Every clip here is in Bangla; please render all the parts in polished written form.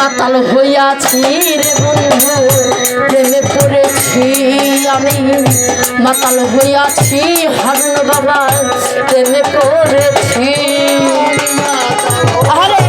মাতাল হইয়াছি রে বন্ধু প্রেমে পড়েছি আমি মাতাল হইয়াছি হারুন বাবা প্রেমে পড়েছি আরে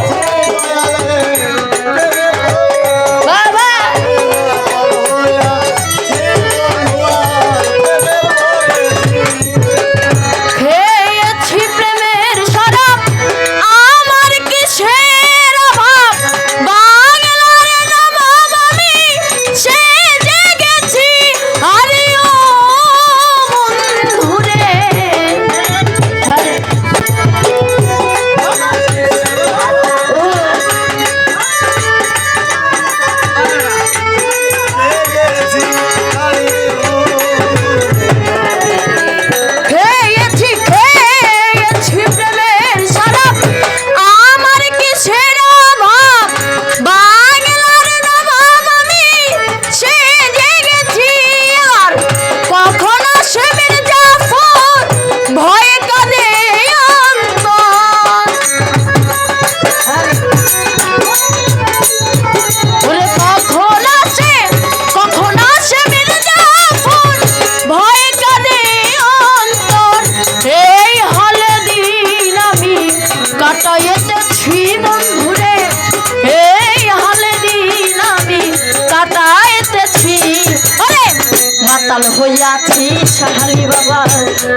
মাতাল হইয়াছি সাহালি বাবা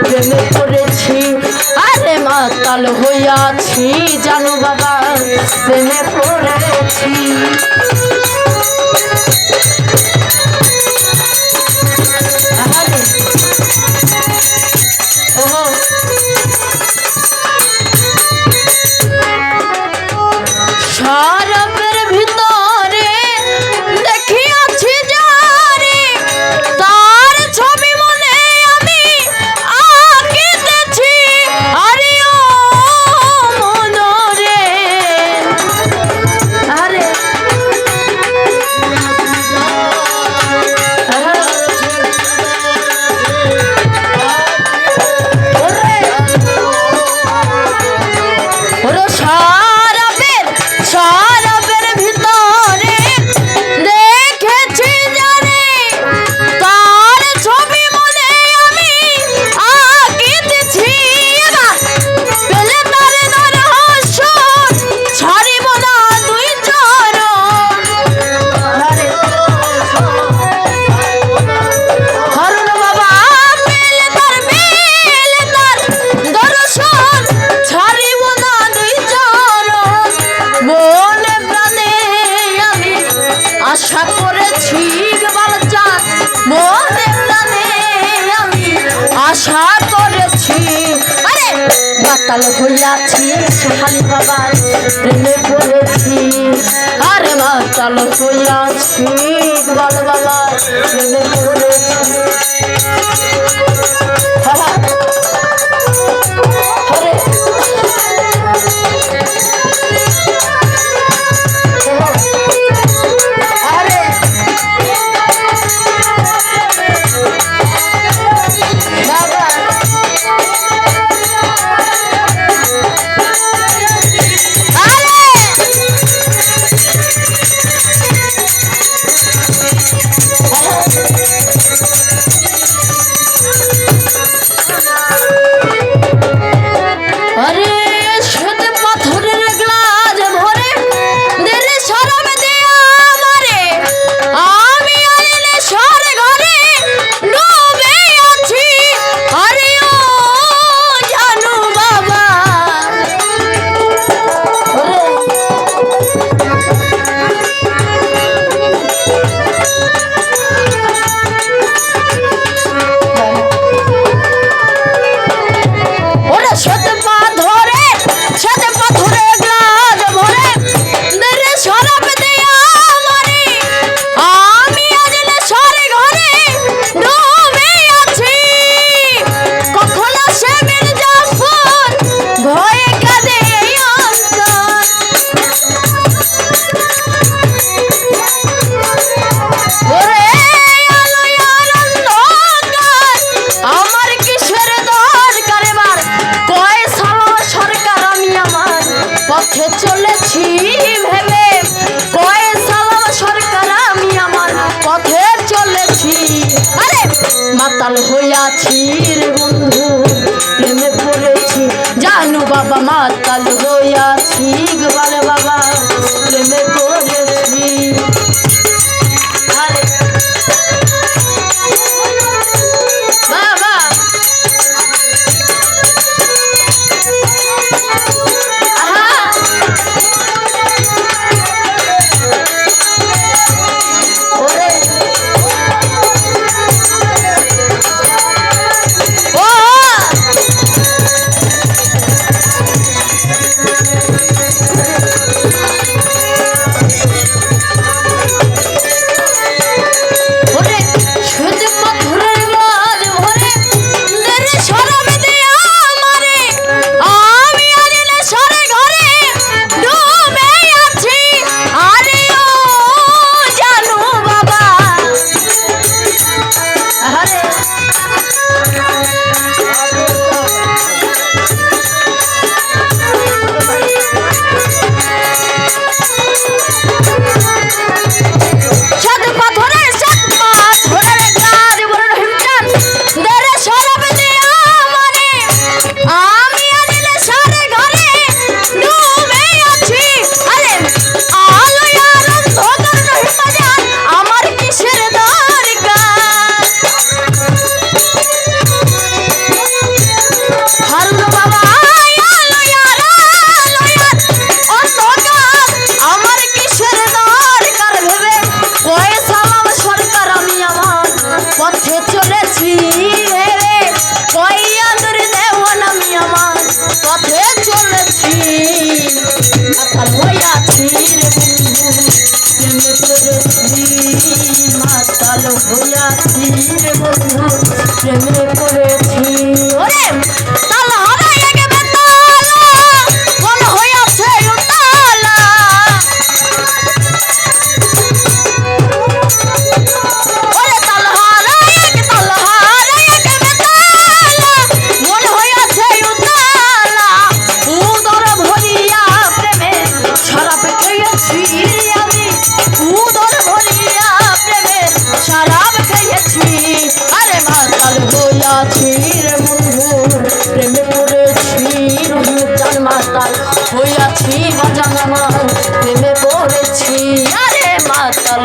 প্রেমে পড়েছি আরে মাতাল হইয়াছি জানো বাবা প্রেমে পড়েছি শরবের ভিতরে দেখিয়াছি যারে তার ছবি মনে আমি আঁকিতেছি আরে ও মনরে আরে শরবের ভিতরে দেখেছি জানে তার ছবি মনে আমি আঁকিতেছি পেলে তার নরহস্য ছাড়িব না দুই চরণ হারুন বাবা পেলে তার দর্শন ছাড়িব না দুই চরণ মনে প্রাণে আমি আশা করেছি বালচাঁদ মনে প্রাণে আমি আশা করেছি আরে মাতাল হইয়াছি সাহালি বাবা প্রেমে পড়েছি আরে মাতাল হইয়াছি বাল বাবা প্রেমে পড়েছি পথে চলেছি ভেবে কয় মাতাল হইয়াছি রে বন্ধু প্রেমে পড়েছি জানু বাবা মাতাল হইয়াছি গোপাল বাবা প্রেমে পড়েছি আরে বাবা মাতাল হইয়াছি রে বন্ধু প্রেমে পড়েছি ওরে তাল হারাইয়া গেবে তালা মন হইয়াছে উতালা ওরে তাল হারাইয়া গেবে তালা মন হইয়াছে উতালা উদর ভরিয়া প্রেমে শরাব খেয়েছি আমি উদর ভরিয়া প্রেমে শরাব খেয়েছি আরে মাতাল হইয়াছি রে বন্ধু প্রেমে পড়েছি রহিমজান মাতাল হইয়াছি বাজান আমার প্রেমে পড়েছি আরে মাতাল